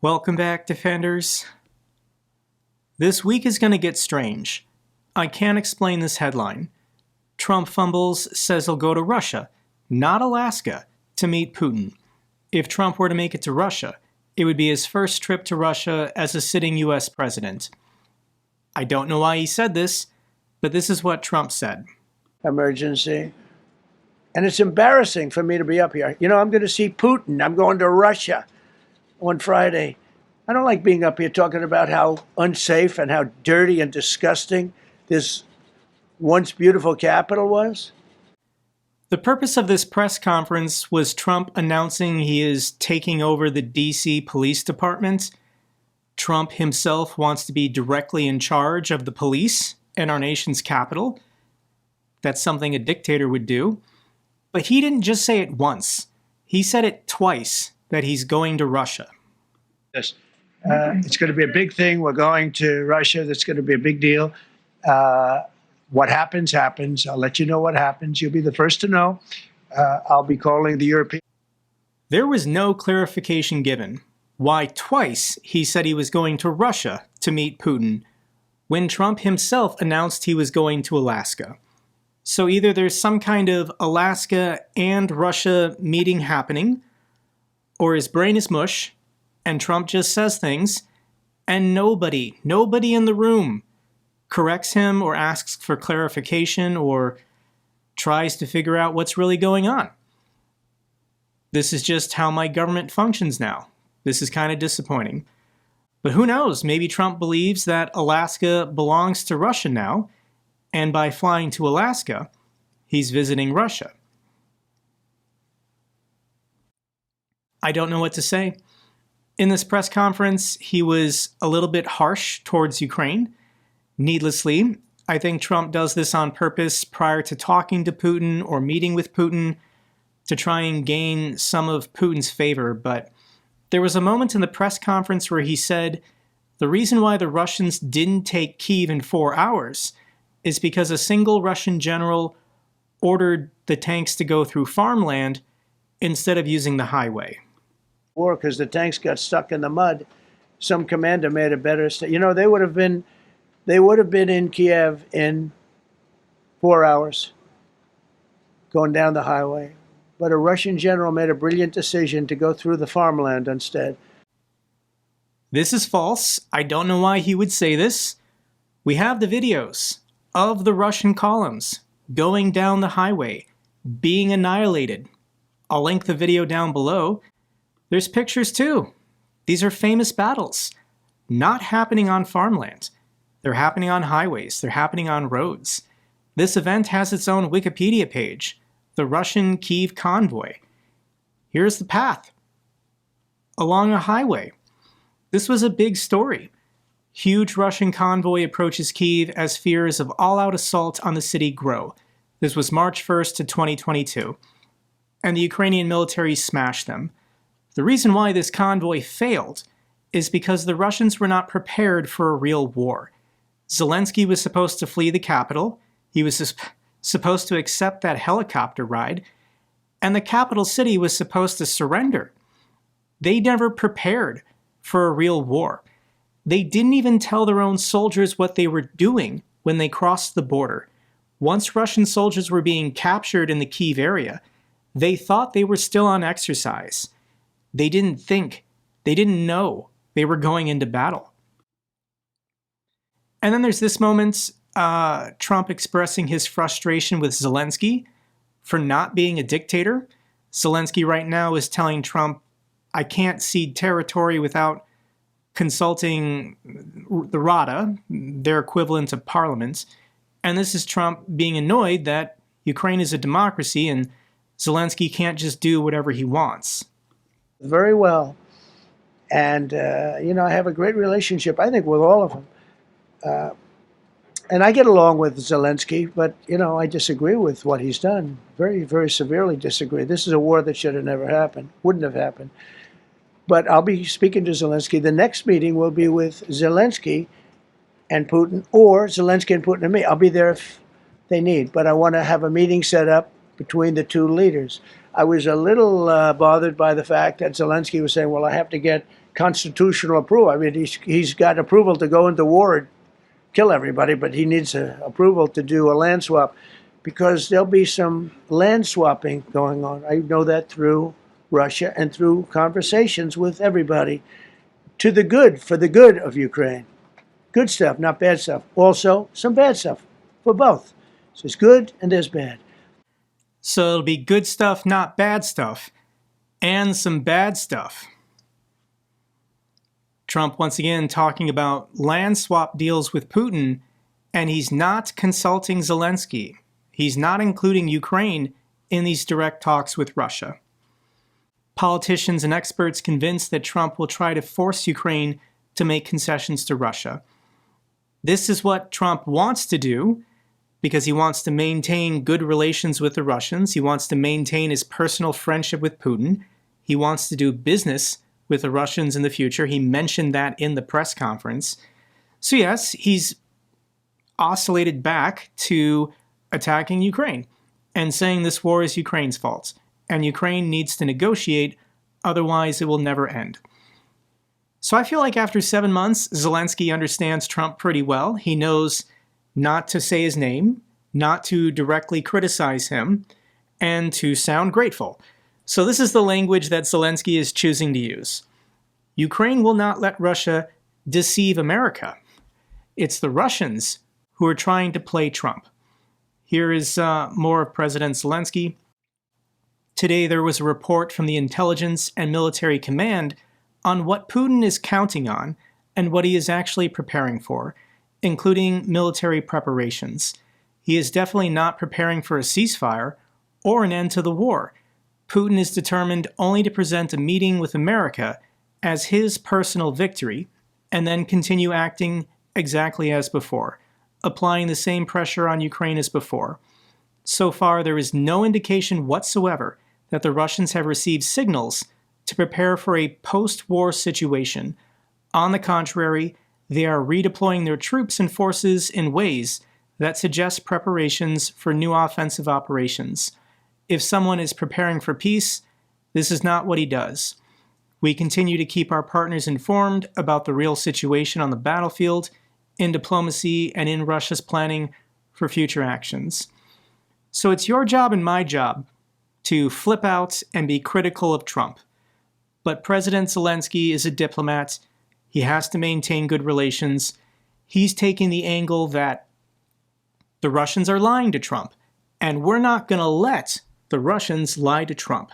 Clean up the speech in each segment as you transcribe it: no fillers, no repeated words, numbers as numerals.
Welcome back, Defenders. This week is going to get strange. I can't explain this headline. Trump fumbles, says he'll go to Russia, not Alaska, to meet Putin. If Trump were to make it to Russia, it would be his first trip to Russia as a sitting US president. I don't know why he said this, but this is what Trump said. Emergency. And it's embarrassing for me to be up here. You know, I'm going to see Putin. I'm going to Russia on Friday. I don't like being up here talking about how unsafe and how dirty and disgusting this once beautiful capital was. The purpose of this press conference was Trump announcing he is taking over the DC Police Department. Trump himself wants to be directly in charge of the police in our nation's capital. That's something a dictator would do. But he didn't just say it once. He said it twice, that he's going to Russia. Yes. It's going to be a big thing. We're going to Russia. That's going to be a big deal. What happens, happens. I'll let you know what happens. You'll be the first to know. I'll be calling the European. There was no clarification given why twice he said he was going to Russia to meet Putin, when Trump himself announced he was going to Alaska. So either there's some kind of Alaska and Russia meeting happening, or his brain is mush, and Trump just says things, and nobody in the room corrects him or asks for clarification or tries to figure out what's really going on. This is just how my government functions now. This is kind of disappointing. But who knows, maybe Trump believes that Alaska belongs to Russia now, and by flying to Alaska, he's visiting Russia. I don't know what to say. In this press conference, he was a little bit harsh towards Ukraine. Needlessly, I think Trump does this on purpose prior to talking to Putin or meeting with Putin to try and gain some of Putin's favor. But there was a moment in the press conference where he said the reason why the Russians didn't take Kyiv in 4 hours is because a single Russian general ordered the tanks to go through farmland instead of using the highway. War because the tanks got stuck in the mud. Some commander made a better you know, they would have been in Kiev in 4 hours going down the highway. But a Russian general made a brilliant decision to go through the farmland instead. This is false. I don't know why he would say this. We have the videos of the Russian columns going down the highway, being annihilated. I'll link the video down below. There's pictures too. These are famous battles, not happening on farmland. They're happening on highways. They're happening on roads. This event has its own Wikipedia page, the Russian Kyiv convoy. Here's the path along a highway. This was a big story. Huge Russian convoy approaches Kyiv as fears of all-out assault on the city grow. This was March 1st to 2022, and the Ukrainian military smashed them. The reason why this convoy failed is because the Russians were not prepared for a real war. Zelensky was supposed to flee the capital, he was supposed to accept that helicopter ride, and the capital city was supposed to surrender. They never prepared for a real war. They didn't even tell their own soldiers what they were doing when they crossed the border. Once Russian soldiers were being captured in the Kyiv area, they thought they were still on exercise. They didn't think, they didn't know they were going into battle. And then there's this moment, Trump expressing his frustration with Zelensky for not being a dictator. Zelensky right now is telling Trump, I can't cede territory without consulting the Rada, their equivalent of parliament. And this is Trump being annoyed that Ukraine is a democracy and Zelensky can't just do whatever he wants. Very well. And, you know, I have a great relationship, I think, with all of them. And I get along with Zelensky, but, you know, I disagree with what he's done. Very, very severely disagree. This is a war that should have never happened, wouldn't have happened. But I'll be speaking to Zelensky. The next meeting will be with Zelensky and Putin, or Zelensky and Putin and me. I'll be there if they need, but I want to have a meeting set up between the two leaders. I was a little bothered by the fact that Zelensky was saying, well, I have to get constitutional approval. I mean, he's got approval to go into war and kill everybody, but he needs approval to do a land swap, because there'll be some land swapping going on. I know that through Russia and through conversations with everybody, to the good, for the good of Ukraine. Good stuff, not bad stuff. Also, some bad stuff for both. So there's good and there's bad. So it'll be good stuff, not bad stuff, and some bad stuff. Trump once again talking about land swap deals with Putin, and he's not consulting Zelensky. He's not including Ukraine in these direct talks with Russia. Politicians and experts convinced that Trump will try to force Ukraine to make concessions to Russia. This is what Trump wants to do because he wants to maintain good relations with the Russians. He wants to maintain his personal friendship with Putin. He wants to do business with the Russians in the future. He mentioned that in the press conference. So yes, he's oscillated back to attacking Ukraine and saying this war is Ukraine's fault, and Ukraine needs to negotiate, otherwise it will never end. So I feel like after 7 months, Zelensky understands Trump pretty well. He knows not to say his name, not to directly criticize him, and to sound grateful. So this is the language that Zelensky is choosing to use. Ukraine will not let Russia deceive America. It's the Russians who are trying to play Trump. Here is more of President Zelensky. Today there was a report from the intelligence and military command on what Putin is counting on and what he is actually preparing for, including military preparations. He is definitely not preparing for a ceasefire or an end to the war. Putin is determined only to present a meeting with America as his personal victory and then continue acting exactly as before, applying the same pressure on Ukraine as before. So far, there is no indication whatsoever that the Russians have received signals to prepare for a post-war situation. On the contrary, they are redeploying their troops and forces in ways that suggest preparations for new offensive operations. If someone is preparing for peace, this is not what he does. We continue to keep our partners informed about the real situation on the battlefield, in diplomacy, and in Russia's planning for future actions. So it's your job and my job to flip out and be critical of Trump. But President Zelensky is a diplomat. He has to maintain good relations. He's taking the angle that the Russians are lying to Trump, and we're not going to let the Russians lie to Trump.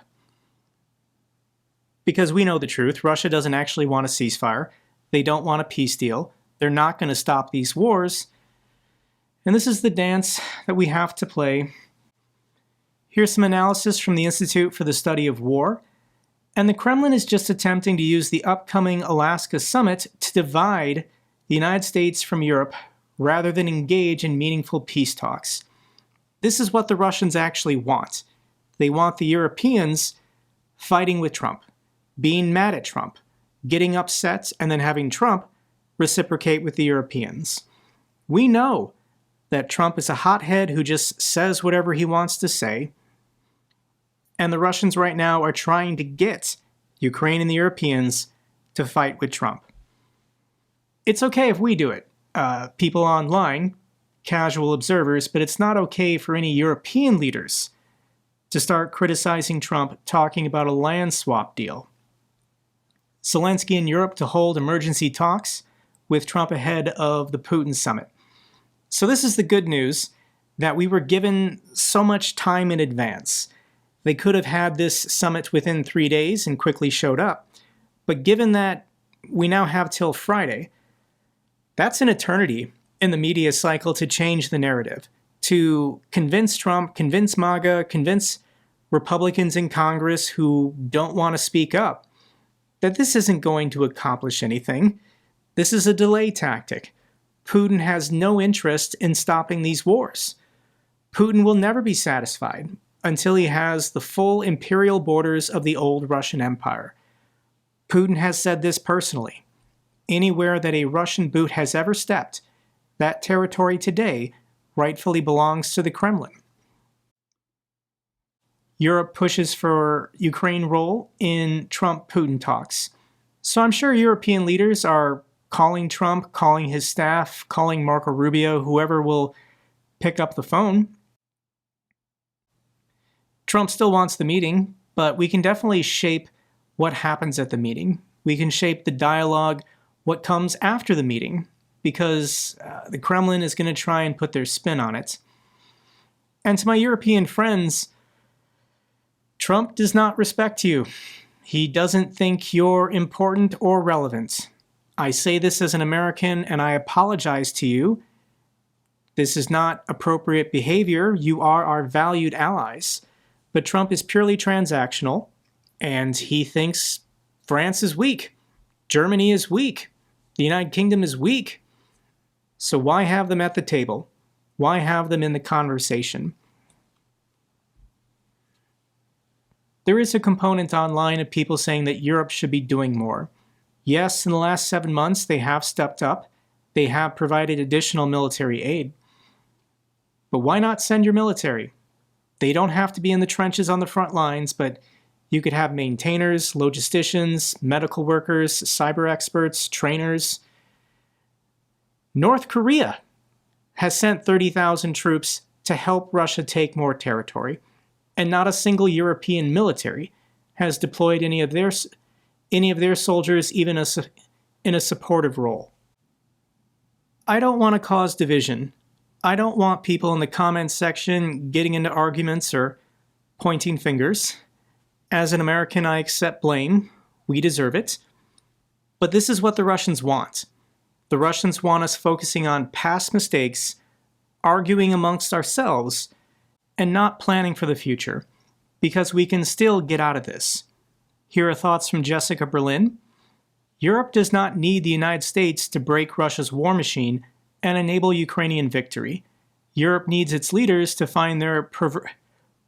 Because we know the truth. Russia doesn't actually want a ceasefire. They don't want a peace deal. They're not going to stop these wars. And this is the dance that we have to play. Here's some analysis from the Institute for the Study of War. And the Kremlin is just attempting to use the upcoming Alaska summit to divide the United States from Europe rather than engage in meaningful peace talks. This is what the Russians actually want. They want the Europeans fighting with Trump, being mad at Trump, getting upset, and then having Trump reciprocate with the Europeans. We know that Trump is a hothead who just says whatever he wants to say, and the Russians right now are trying to get Ukraine and the Europeans to fight with Trump. It's okay if we do it, people online, casual observers, but it's not okay for any European leaders to start criticizing Trump, talking about a land swap deal. Zelensky in Europe to hold emergency talks with Trump ahead of the Putin summit. So this is the good news, that we were given so much time in advance. They could have had this summit within 3 days and quickly showed up. But given that we now have till Friday, that's an eternity in the media cycle to change the narrative, to convince Trump, convince MAGA, convince Republicans in Congress who don't want to speak up that this isn't going to accomplish anything. This is a delay tactic. Putin has no interest in stopping these wars. Putin will never be satisfied until he has the full imperial borders of the old Russian Empire. Putin has said this personally. Anywhere that a Russian boot has ever stepped, that territory today rightfully belongs to the Kremlin. Europe pushes for Ukraine role in Trump-Putin talks. So I'm sure European leaders are calling Trump, calling his staff, calling Marco Rubio, whoever will pick up the phone. Trump still wants the meeting, but we can definitely shape what happens at the meeting. We can shape the dialogue, what comes after the meeting, because the Kremlin is going to try and put their spin on it. And to my European friends, Trump does not respect you. He doesn't think you're important or relevant. I say this as an American, and I apologize to you. This is not appropriate behavior. You are our valued allies. But Trump is purely transactional, and he thinks France is weak. Germany is weak. The United Kingdom is weak. So why have them at the table? Why have them in the conversation? There is a component online of people saying that Europe should be doing more. Yes, in the last 7 months, they have stepped up. They have provided additional military aid. But why not send your military? They don't have to be in the trenches on the front lines, but you could have maintainers, logisticians, medical workers, cyber experts, trainers. North Korea has sent 30,000 troops to help Russia take more territory, and not a single European military has deployed any of their soldiers even in a supportive role. I don't want to cause division. I don't want people in the comments section getting into arguments or pointing fingers. As an American, I accept blame. We deserve it. But this is what the Russians want. The Russians want us focusing on past mistakes, arguing amongst ourselves, and not planning for the future, because we can still get out of this. Here are thoughts from Jessica Berlin. Europe does not need the United States to break Russia's war machine and enable Ukrainian victory. Europe needs its leaders to find their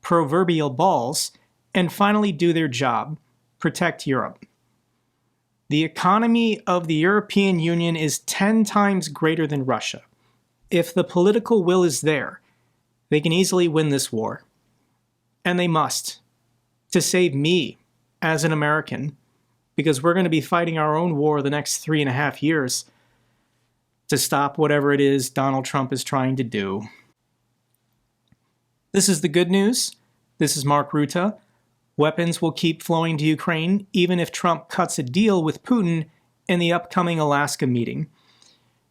proverbial balls and finally do their job, protect Europe. The economy of the European Union is 10 times greater than Russia. If the political will is there, they can easily win this war. And they must, to save me as an American, because we're going to be fighting our own war the next 3.5 years to stop whatever it is Donald Trump is trying to do. This is the good news. This is Mark Ruta. Weapons will keep flowing to Ukraine even if Trump cuts a deal with Putin in the upcoming Alaska meeting.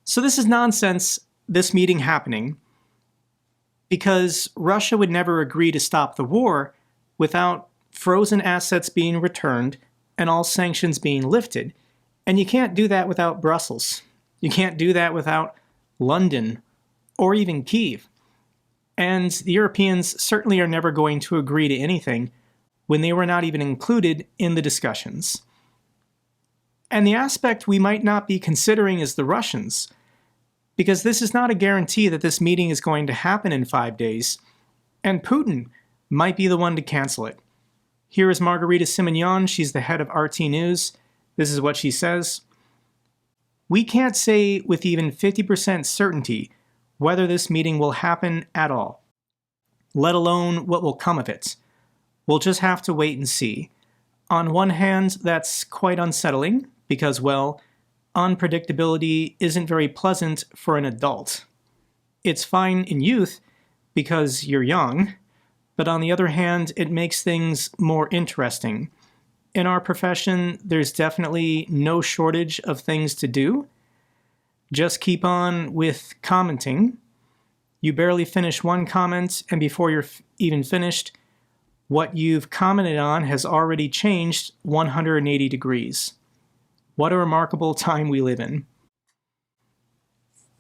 So this is nonsense, this meeting happening, because Russia would never agree to stop the war without frozen assets being returned and all sanctions being lifted. And you can't do that without Brussels. You can't do that without London or even Kyiv. And the Europeans certainly are never going to agree to anything when they were not even included in the discussions. And the aspect we might not be considering is the Russians, because this is not a guarantee that this meeting is going to happen in 5 days, and Putin might be the one to cancel it. Here is Margarita Simonyan. She's the head of RT News. This is what she says. We can't say with even 50% certainty whether this meeting will happen at all, let alone what will come of it. We'll just have to wait and see. On one hand, that's quite unsettling because, well, unpredictability isn't very pleasant for an adult. It's fine in youth because you're young, but on the other hand, it makes things more interesting. In our profession, there's definitely no shortage of things to do. Just keep on with commenting. You barely finish one comment, and before you're even finished, what you've commented on has already changed 180 degrees. What a remarkable time we live in.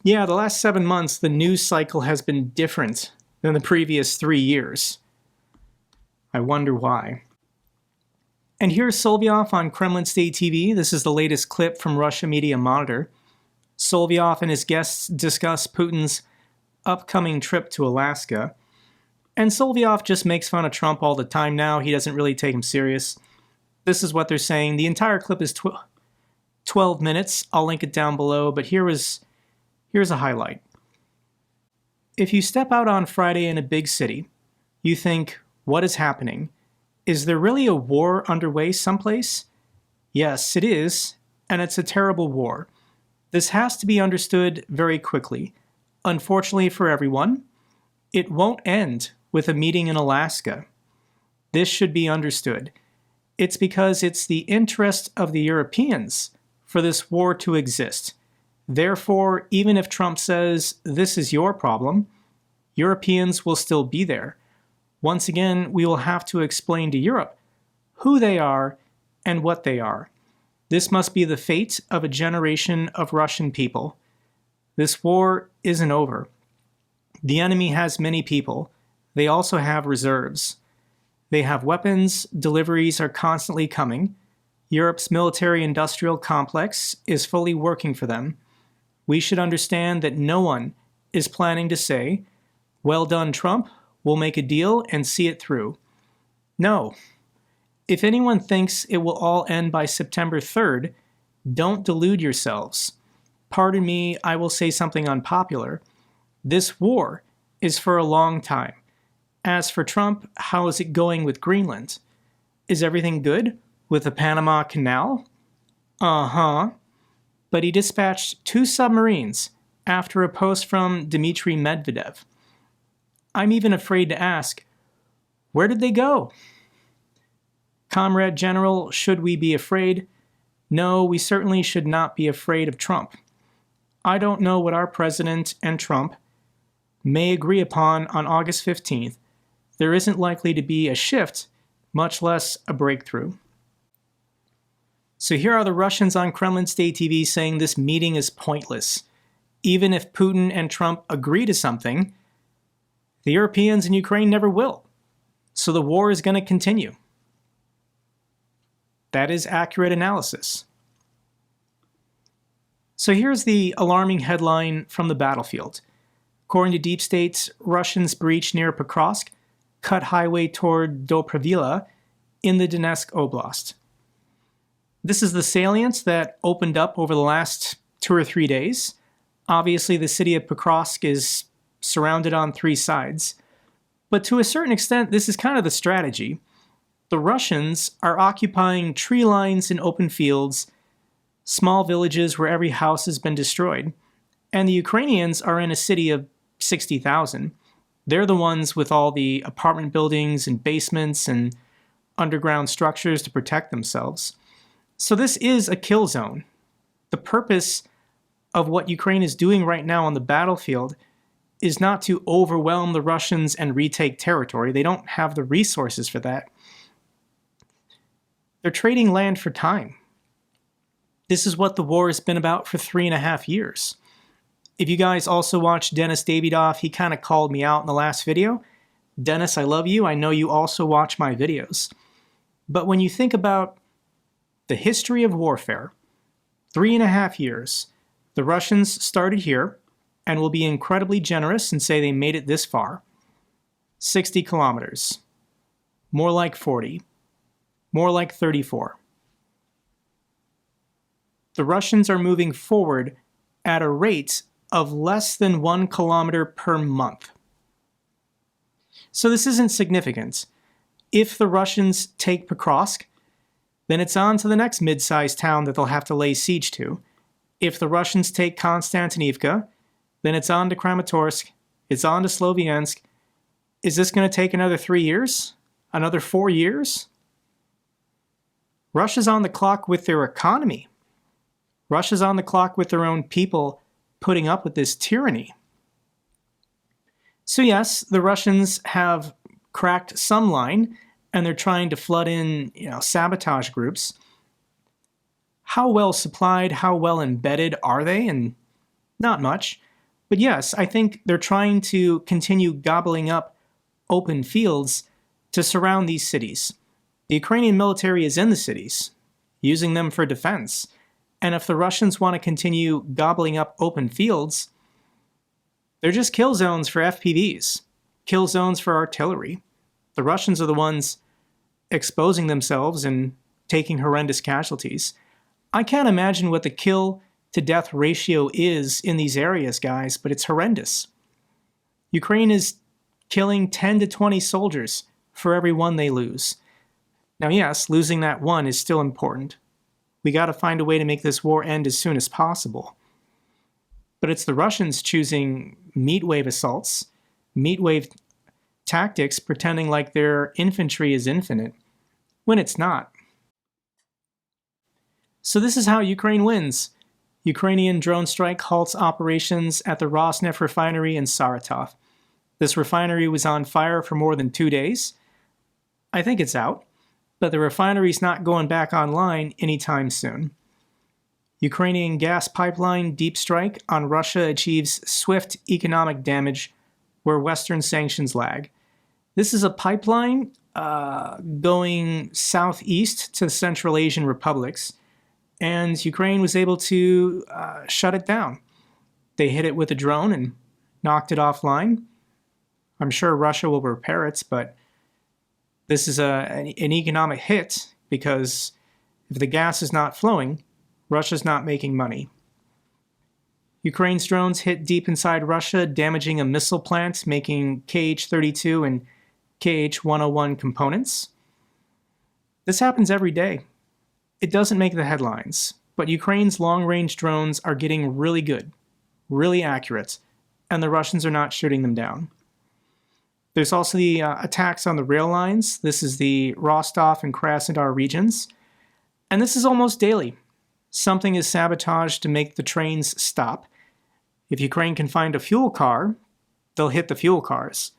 Yeah, the last 7 months, the news cycle has been different than the previous 3 years. I wonder why. And here's Solovyev on Kremlin State TV. This is the latest clip from Russia Media Monitor. Solovyev and his guests discuss Putin's upcoming trip to Alaska. And Solovyev just makes fun of Trump all the time now. He doesn't really take him serious. This is what they're saying. The entire clip is 12 minutes. I'll link it down below, but here's a highlight. If you step out on Friday in a big city, you think, what is happening? Is there really a war underway someplace? Yes, it is, and it's a terrible war. This has to be understood very quickly. Unfortunately for everyone, it won't end with a meeting in Alaska. This should be understood. It's because it's the interest of the Europeans for this war to exist. Therefore, even if Trump says this is your problem, Europeans will still be there. Once again, we will have to explain to Europe who they are and what they are. This must be the fate of a generation of Russian people. This war isn't over. The enemy has many people. They also have reserves. They have weapons, deliveries are constantly coming. Europe's military-industrial complex is fully working for them. We should understand that no one is planning to say, "Well done, Trump, we'll make a deal and see it through." No. If anyone thinks it will all end by September 3rd, don't delude yourselves. Pardon me, I will say something unpopular. This war is for a long time. As for Trump, how is it going with Greenland? Is everything good with the Panama Canal? Uh-huh. But he dispatched 2 submarines after a post from Dmitry Medvedev. I'm even afraid to ask, where did they go? Comrade General, should we be afraid? No, we certainly should not be afraid of Trump. I don't know what our president and Trump may agree upon on August 15th. There isn't likely to be a shift, much less a breakthrough. So here are the Russians on Kremlin State TV saying this meeting is pointless. Even if Putin and Trump agree to something, the Europeans and Ukraine never will. So the war is going to continue. That is accurate analysis. So here's the alarming headline from the battlefield. According to Deep State, Russians breach near Pokrovsk, cut highway toward Dobrovila in the Donetsk Oblast. This is the salient that opened up over the last 2 or 3 days. Obviously, the city of Pokrovsk is surrounded on 3 sides. But to a certain extent, this is kind of the strategy. The Russians are occupying tree lines in open fields, small villages where every house has been destroyed. And the Ukrainians are in a city of 60,000. They're the ones with all the apartment buildings and basements and underground structures to protect themselves. So this is a kill zone. The purpose of what Ukraine is doing right now on the battlefield is not to overwhelm the Russians and retake territory. They don't have the resources for that. They're trading land for time. This is what the war has been about for 3.5 years. If you guys also watched Dennis Davidoff, he kind of called me out in the last video. Dennis, I love you. I know you also watch my videos. But when you think about the history of warfare, 3.5 years, the Russians started here and will be incredibly generous and say they made it this far. 60 kilometers. More like 40. More like 34. The Russians are moving forward at a rate of less than 1 kilometer per month. So this isn't significant. If the Russians take Pokrovsk, then it's on to the next mid-sized town that they'll have to lay siege to. If the Russians take Konstantinivka, then it's on to Kramatorsk, it's on to Sloviansk. Is this going to take another 3 years? Another 4 years? Russia's on the clock with their economy. Russia's on the clock with their own people putting up with this tyranny. So yes, the Russians have cracked some line and they're trying to flood in, sabotage groups. How well supplied, how well embedded are they? And not much. But yes, I think they're trying to continue gobbling up open fields to surround these cities. The Ukrainian military is in the cities, using them for defense. And if the Russians want to continue gobbling up open fields, they're just kill zones for FPVs, kill zones for artillery. The Russians are the ones exposing themselves and taking horrendous casualties. I can't imagine what the kill-to-death ratio is in these areas, guys, but it's horrendous. Ukraine is killing 10 to 20 soldiers for every one they lose. Now, yes, losing that one is still important, We got to find a way to make this war end as soon as possible. But it's the Russians choosing meat wave assaults, meat wave tactics, pretending like their infantry is infinite, when it's not. So this is how Ukraine wins. Ukrainian drone strike halts operations at the Rosneft refinery in Saratov. This refinery was on fire for more than 2 days. I think it's out, but the refinery's not going back online anytime soon. Ukrainian gas pipeline deep strike on Russia achieves swift economic damage where Western sanctions lag. This is a pipeline going southeast to Central Asian republics, and Ukraine was able to shut it down. They hit it with a drone and knocked it offline. I'm sure Russia will repair it, but this is an economic hit because if the gas is not flowing, Russia's not making money. Ukraine's drones hit deep inside Russia, damaging a missile plant making Kh-32 and Kh-101 components. This happens every day. It doesn't make the headlines, but Ukraine's long-range drones are getting really good, really accurate, and the Russians are not shooting them down. There's also the attacks on the rail lines. This is the Rostov and Krasnodar regions, and this is almost daily. Something is sabotaged to make the trains stop. If Ukraine can find a fuel car, they'll hit the fuel cars.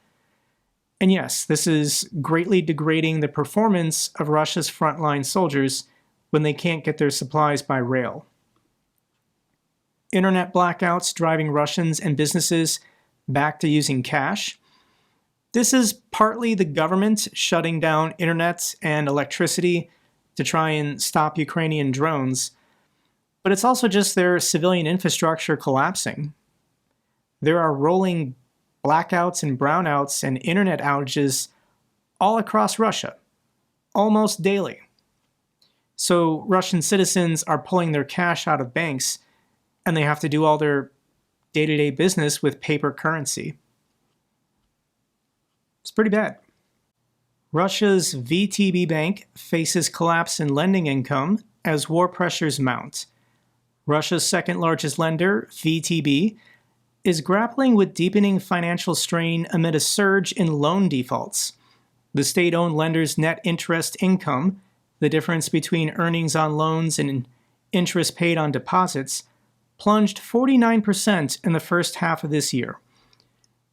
And yes, this is greatly degrading the performance of Russia's frontline soldiers when they can't get their supplies by rail. Internet blackouts driving Russians and businesses back to using cash. This is partly the government shutting down internet and electricity to try and stop Ukrainian drones, but it's also just their civilian infrastructure collapsing. There are rolling blackouts and brownouts and internet outages all across Russia, almost daily. So Russian citizens are pulling their cash out of banks, and they have to do all their day-to-day business with paper currency. It's pretty bad. Russia's VTB bank faces collapse in lending income as war pressures mount. Russia's second largest lender, VTB, is grappling with deepening financial strain amid a surge in loan defaults. The state-owned lender's net interest income, the difference between earnings on loans and interest paid on deposits, plunged 49% in the first half of this year.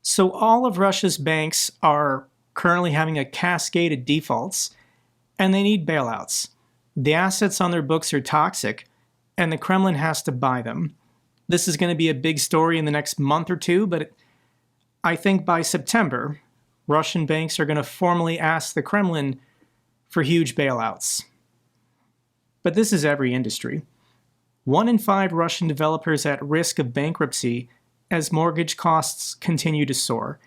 So all of Russia's banks are currently having a cascade of defaults, and they need bailouts. The assets on their books are toxic, and the Kremlin has to buy them. This is going to be a big story in the next month or two, but I think by September, Russian banks are going to formally ask the Kremlin for huge bailouts. But this is every industry. 1 in 5 Russian developers at risk of bankruptcy as mortgage costs continue to soar.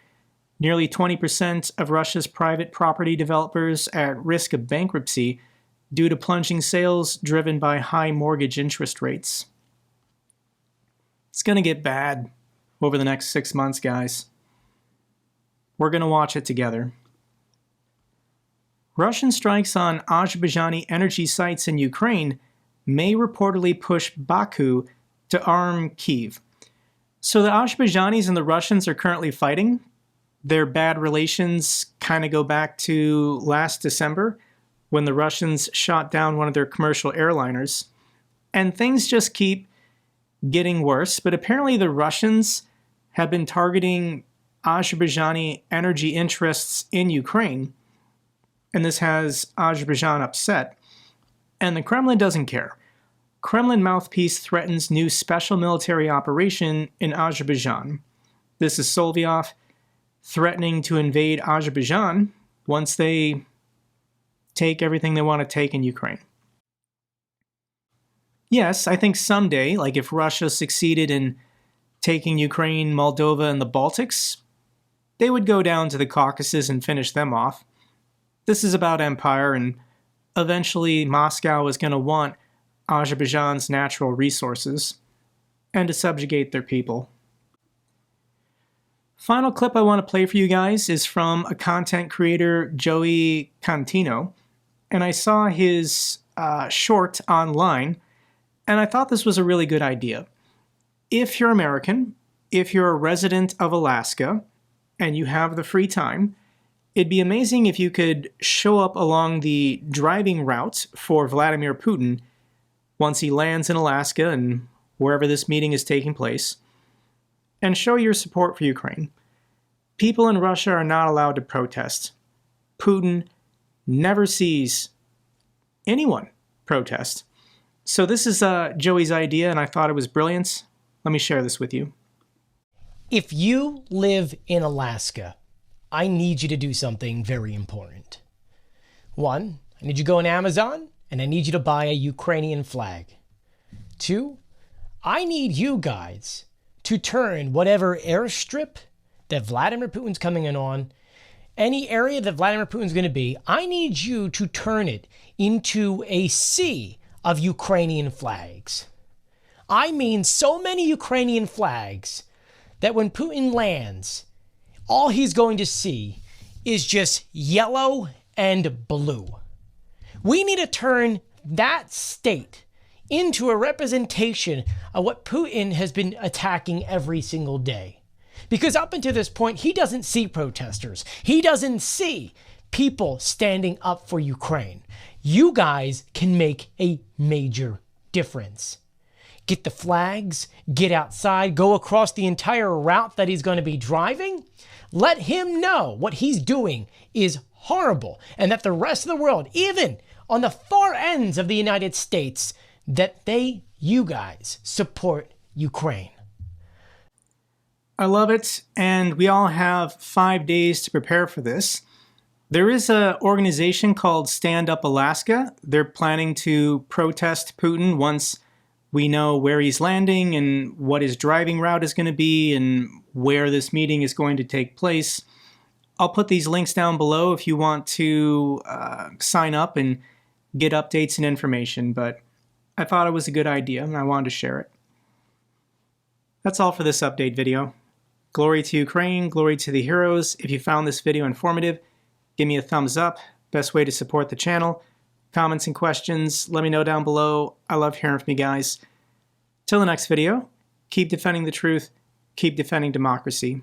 Nearly 20% of Russia's private property developers at risk of bankruptcy due to plunging sales driven by high mortgage interest rates. It's going to get bad over the next 6 months, guys. We're going to watch it together. Russian strikes on Azerbaijani energy sites in Ukraine may reportedly push Baku to arm Kyiv. So the Azerbaijanis and the Russians are currently fighting. Their bad relations kind of go back to last December when the Russians shot down one of their commercial airliners. And things just keep getting worse, but apparently the Russians have been targeting Azerbaijani energy interests in Ukraine, and this has Azerbaijan upset. And the Kremlin doesn't care. Kremlin mouthpiece threatens new special military operation in Azerbaijan. This is SOLV threatening to invade Azerbaijan once they take everything they want to take in Ukraine. Yes, I think someday, like if Russia succeeded in taking Ukraine, Moldova, and the Baltics, they would go down to the Caucasus and finish them off. This is about empire, and eventually Moscow is going to want Azerbaijan's natural resources and to subjugate their people. Final clip I want to play for you guys is from a content creator, Joey Cantino, and I saw his short online, and I thought this was a really good idea. If you're American, if you're a resident of Alaska, and you have the free time, it'd be amazing if you could show up along the driving route for Vladimir Putin once he lands in Alaska and wherever this meeting is taking place, and show your support for Ukraine. People in Russia are not allowed to protest. Putin never sees anyone protest. So this is Joey's idea, and I thought it was brilliant. Let me share this with you. If you live in Alaska, I need you to do something very important. One, I need you to go on Amazon, and I need you to buy a Ukrainian flag. Two, I need you guys to turn whatever airstrip that Vladimir Putin's coming in on, any area that Vladimir Putin's going to be, I need you to turn it into a sea of Ukrainian flags. I mean so many Ukrainian flags that when Putin lands, all he's going to see is just yellow and blue. We need to turn that state into a representation of what Putin has been attacking every single day. Because up until this point, he doesn't see protesters. He doesn't see people standing up for Ukraine. You guys can make a major difference. Get the flags, get outside, go across the entire route that he's going to be driving. Let him know what he's doing is horrible and that the rest of the world, even on the far ends of the United States, that you guys support Ukraine. I love it, and we all have 5 days to prepare for this. There is an organization called Stand Up Alaska. They're planning to protest Putin once we know where he's landing and what his driving route is going to be and where this meeting is going to take place. I'll put these links down below if you want to sign up and get updates and information, but I thought it was a good idea and I wanted to share it. That's all for this update video. Glory to Ukraine, glory to the heroes. If you found this video informative, give me a thumbs up. Best way to support the channel. Comments and questions, let me know down below. I love hearing from you guys. Till the next video, keep defending the truth, keep defending democracy.